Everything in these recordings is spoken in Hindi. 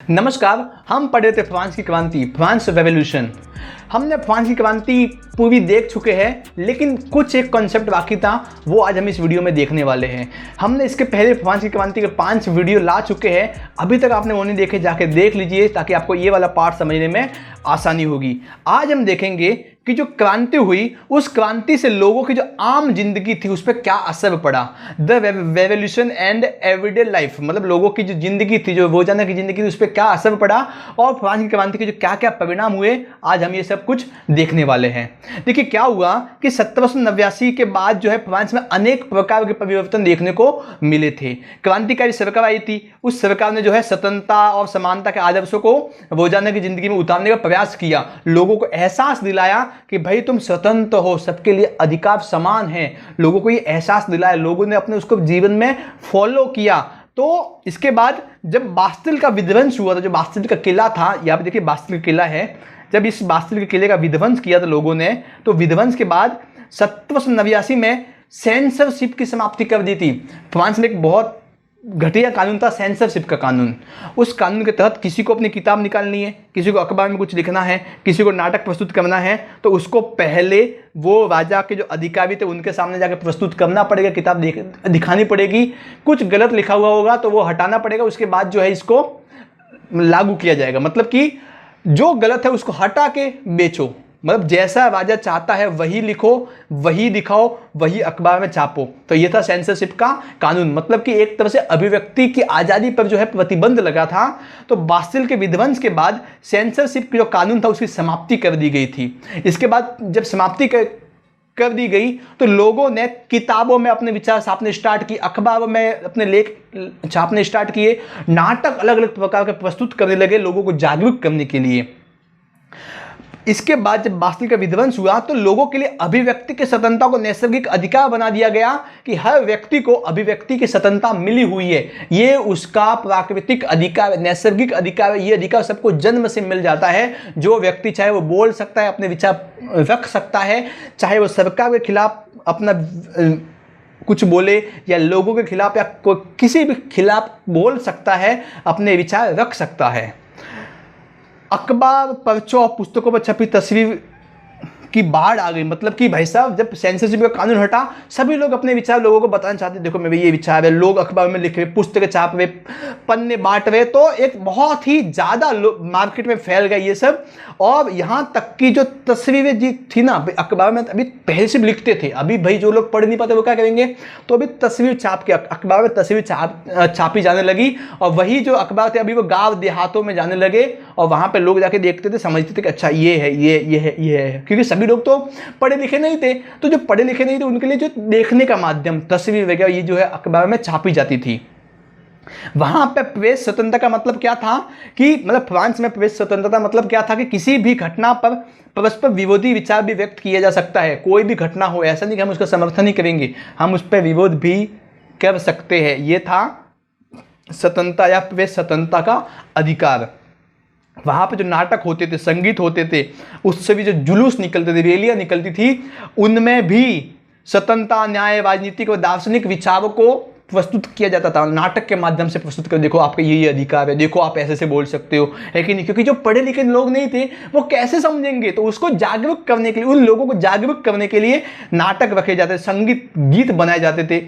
नमस्कार। हम पढ़े थे फ्रांस की क्रांति, फ्रांस रेवोल्यूशन। हमने फ्रांस की क्रांति पूरी देख चुके हैं, लेकिन कुछ एक कॉन्सेप्ट बाकी था, वो आज हम इस वीडियो में देखने वाले हैं। हमने इसके पहले फ्रांस की क्रांति के 5 वीडियो ला चुके हैं। अभी तक आपने वो नहीं देखे, जाके देख लीजिए ताकि आपको ये वाला पार्ट समझने में आसानी होगी। आज हम देखेंगे कि जो क्रांति हुई, उस क्रांति से लोगों की जो आम जिंदगी थी उस पर क्या असर पड़ा। The revolution and everyday life, मतलब लोगों की जो जिंदगी थी, जो रोजाना की जिंदगी थी, उस पर क्या असर पड़ा और फ्रांस की क्रांति के जो क्या क्या परिणाम हुए, आज हम ये सब कुछ देखने वाले हैं। देखिए क्या हुआ कि 1789 के बाद जो है फ्रांस में अनेक प्रकार के परिवर्तन देखने को मिले थे। क्रांतिकारी सरकार आई थी, उस सरकार ने जो है स्वतंत्रता और समानता के आदर्शों को रोजाना की जिंदगी में उतारने का प्रयास किया। लोगों को एहसास दिलाया कि भाई तुम स्वतंत्र हो, सबके लिए अधिकार समान है। लोगों को ये एहसास दिलाया, लोगों ने अपने उसको जीवन में फॉलो किया। तो इसके बाद जब बास्तिल का विध्वंस हुआ था, जो बास्तिल का किला था, यहाँ पे देखिए बास्तिल का किला है, जब इस बास्तिल के किले का विध्वंस किया था लोगों ने, तो विध्वंस के बाद 1789 में सेंसरशिप की समाप्ति कर दी थी। फ्रांस में एक बहुत घटिया कानून था, सेंसरशिप का कानून। उस कानून के तहत किसी को अपनी किताब निकालनी है, किसी को अखबार में कुछ लिखना है, किसी को नाटक प्रस्तुत करना है, तो उसको पहले वो राजा के जो अधिकारी थे उनके सामने जाकर प्रस्तुत करना पड़ेगा, किताब दिखानी पड़ेगी। कुछ गलत लिखा हुआ होगा तो वो हटाना पड़ेगा, उसके बाद जो है इसको लागू किया जाएगा। मतलब कि जो गलत है उसको हटा के बेचो, मतलब जैसा राजा चाहता है वही लिखो, वही दिखाओ, वही अखबार में छापो। तो ये था सेंसरशिप का कानून। मतलब कि एक तरह से अभिव्यक्ति की आज़ादी पर जो है प्रतिबंध लगा था। तो बास्तिल के विध्वंस के बाद सेंसरशिप जो कानून था उसकी समाप्ति कर दी गई थी। इसके बाद जब समाप्ति कर दी गई तो लोगों ने किताबों में अपने विचार छापने स्टार्ट किए, अखबारों में अपने लेख छापने स्टार्ट किए, नाटक अलग अलग प्रकार के प्रस्तुत करने लगे लोगों को जागरूक करने के लिए। इसके बाद जब बास्तिल का विध्वंस हुआ तो लोगों के लिए अभिव्यक्ति की स्वतंत्रता को नैसर्गिक अधिकार बना दिया गया कि हर व्यक्ति को अभिव्यक्ति की स्वतंत्रता मिली हुई है, ये उसका प्राकृतिक अधिकार, नैसर्गिक अधिकार है। ये अधिकार सबको जन्म से मिल जाता है। जो व्यक्ति चाहे वो बोल सकता है, अपने विचार रख सकता है, चाहे वो सरकार के खिलाफ अपना कुछ बोले या लोगों के खिलाफ या किसी भी खिलाफ बोल सकता है, अपने विचार रख सकता है। अखबार, पर्चों और पुस्तकों पर छपी तस्वीर की बाढ़ आ गई। मतलब कि भाई साहब जब सेंसरशिप का कानून हटा, सभी लोग अपने विचार लोगों को बताना चाहते, देखो मेरे ये विचार है। लोग अखबार में लिख रहे, पुस्तकें छाप रहे, पन्ने बांट रहे, तो एक बहुत ही ज़्यादा मार्केट में फैल गया ये सब। और यहाँ तक कि जो तस्वीरें जी थी ना अखबार में, अभी पहले से लिखते थे, अभी भाई जो लोग पढ़ नहीं पाते वो क्या करेंगे, तो अभी तस्वीर छाप के अखबार में तस्वीर छापी जाने लगी। और वही जो अखबार थे अभी वो गाँव देहातों में जाने लगे और वहाँ पर लोग जाके देखते थे, समझते थे कि अच्छा ये है, ये है। क्योंकि सभी लोग तो पढ़े लिखे नहीं थे, तो जो पढ़े लिखे नहीं थे उनके लिए जो देखने का माध्यम तस्वीर वगैरह ये जो है अखबार में छापी जाती थी। वहां पे प्रेस स्वतंत्रता का मतलब क्या था कि मतलब फ्रांस में प्रेस स्वतंत्रता मतलब क्या था कि किसी भी घटना पर परस्पर विरोधी विचार भी व्यक्त किया जा सकता है। कोई भी घटना हो, ऐसा नहीं कि हम उसका समर्थन ही करेंगे, हम उस पर विरोध भी कर सकते हैं। यह था स्वतंत्रता या प्रेस स्वतंत्रता का अधिकार। वहाँ पे जो नाटक होते थे, संगीत होते थे, उससे भी जो जुलूस निकलते थे, रैलियाँ निकलती थी, उनमें भी स्वतंत्रता, न्याय, राजनीतिक और दार्शनिक विचारों को प्रस्तुत किया जाता था। नाटक के माध्यम से प्रस्तुत कर, देखो आपके ये अधिकार है, देखो आप ऐसे से बोल सकते हो, है कि नहीं। क्योंकि जो पढ़े लिखे लोग नहीं थे वो कैसे समझेंगे, तो उसको जागरूक करने के लिए, उन लोगों को जागरूक करने के लिए नाटक रखे जाते, संगीत गीत बनाए जाते थे,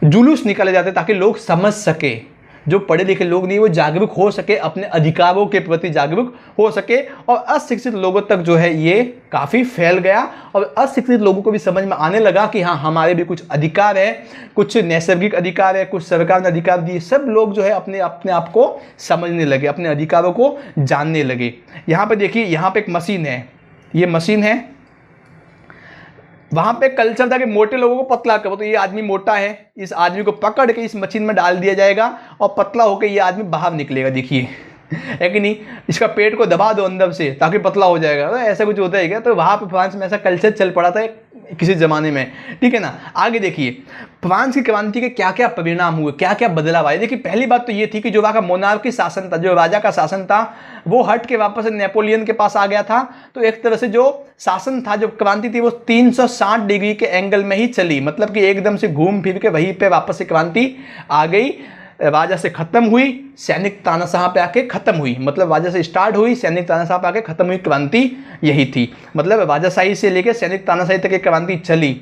जुलूस निकाले जाते ताकि लोग समझ सके। जो पढ़े लिखे लोग नहीं वो जागरूक हो सके, अपने अधिकारों के प्रति जागरूक हो सके। और अशिक्षित लोगों तक जो है ये काफ़ी फैल गया और अशिक्षित लोगों को भी समझ में आने लगा कि हाँ हमारे भी कुछ अधिकार है, कुछ नैसर्गिक अधिकार है, कुछ सरकार ने अधिकार दिए। सब लोग जो है अपने आप को समझने लगे, अपने अधिकारों को जानने लगे। यहाँ पे देखिए, यहाँ पे एक मशीन है, ये मशीन है। वहाँ पे कल्चर था कि मोटे लोगों को पतला करो, तो ये आदमी मोटा है, इस आदमी को पकड़ के इस मशीन में डाल दिया जाएगा और पतला होकर ये आदमी बाहर निकलेगा। देखिए है कि नहीं, इसका पेट को दबा दो अंदर से ताकि पतला हो जाएगा। तो ऐसा कुछ होता है क्या? तो वहाँ पे फ्रांस में ऐसा कल्चर चल पड़ा था किसी ज़माने में, ठीक है ना। आगे देखिए फ्रांस की क्रांति के क्या क्या परिणाम हुए, क्या क्या बदलाव आए। देखिए पहली बात तो ये थी कि जो वहाँ का मोनार्की शासन था, जो राजा का शासन था, वो हट के वापस नेपोलियन के पास आ गया था। तो एक तरह से जो शासन था, जो क्रांति थी, वो 360 डिग्री के एंगल में ही चली। मतलब कि एकदम से घूम फिर के वहीं पे वापस से क्रांति आ गई। राजा से ख़त्म हुई, सैनिक तानाशाह पे आके ख़त्म हुई। मतलब राजा से स्टार्ट हुई, सैनिक तानाशाह पे आके ख़त्म हुई क्रांति, यही थी। मतलब राजाशाही से लेकर सैनिक तानाशाही तक एक क्रांति चली।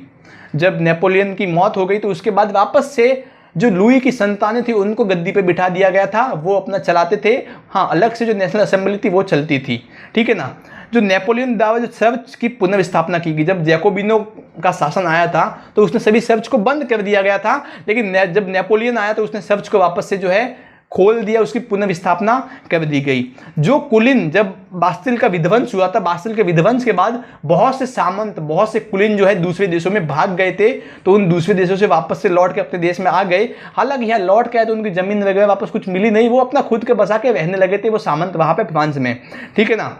जब नेपोलियन की मौत हो गई तो उसके बाद वापस से जो लुई की संतानें थी उनको गद्दी पे बिठा दिया गया था, वो अपना चलाते थे। हाँ, अलग से जो नेशनल असेंबली थी वो चलती थी, ठीक है ना। जो नेपोलियन द्वारा जो चर्च की पुनर्स्थापना की गई, जब जैकोबिनो का शासन आया था तो उसने सभी चर्च को बंद कर दिया गया था, लेकिन जब नेपोलियन आया तो उसने चर्च को वापस से जो है खोल दिया, उसकी पुनर्स्थापना कर दी गई। जो कुलीन, जब बास्तिल का विध्वंस हुआ था, बास्तिल के विध्वंस के बाद बहुत से सामंत, बहुत से कुलीन जो है दूसरे देशों में भाग गए थे, तो उन दूसरे देशों से वापस से लौट के अपने देश में आ गए। हालांकि यहाँ लौट के आए तो उनकी जमीन वगैरह वापस कुछ मिली नहीं, वो अपना खुद के बसा के रहने लगे थे वो सामंत वहाँ पे फ्रांस में, ठीक है ना।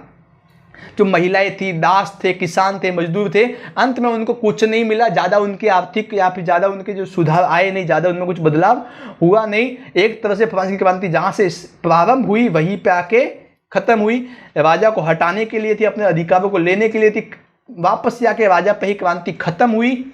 जो महिलाएं थी, दास थे, किसान थे, मजदूर थे, अंत में उनको कुछ नहीं मिला, ज़्यादा उनकी आर्थिक या फिर ज़्यादा उनके जो सुधार आए नहीं, ज़्यादा उनमें कुछ बदलाव हुआ नहीं। एक तरह से फ्रांस की क्रांति जहाँ से प्रारंभ हुई वहीं पे आके ख़त्म हुई। राजा को हटाने के लिए थी, अपने अधिकारों को लेने के लिए थी, वापस से आके राजा पे ही क्रांति खत्म हुई।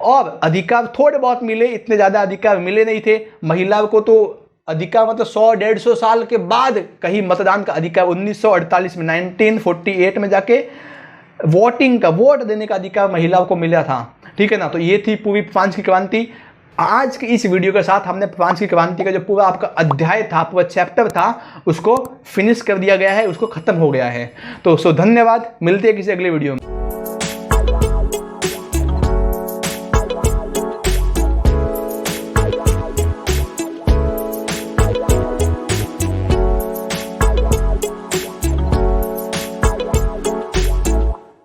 और अधिकार थोड़े बहुत मिले, इतने ज़्यादा अधिकार मिले नहीं थे। महिलाओं को तो अधिकार मतलब 100-150 साल के बाद कहीं मतदान का अधिकार 1948 में 1948 में जाके वोटिंग का, वोट देने का अधिकार महिलाओं को मिला था, ठीक है ना। तो ये थी पूरी फ्रांस की क्रांति। आज की इस वीडियो के साथ हमने फ्रांस की क्रांति का जो पूरा आपका अध्याय था, पूरा चैप्टर था, उसको फिनिश कर दिया गया है, उसको खत्म हो गया है। तो धन्यवाद, मिलते हैं किसी अगले वीडियो में।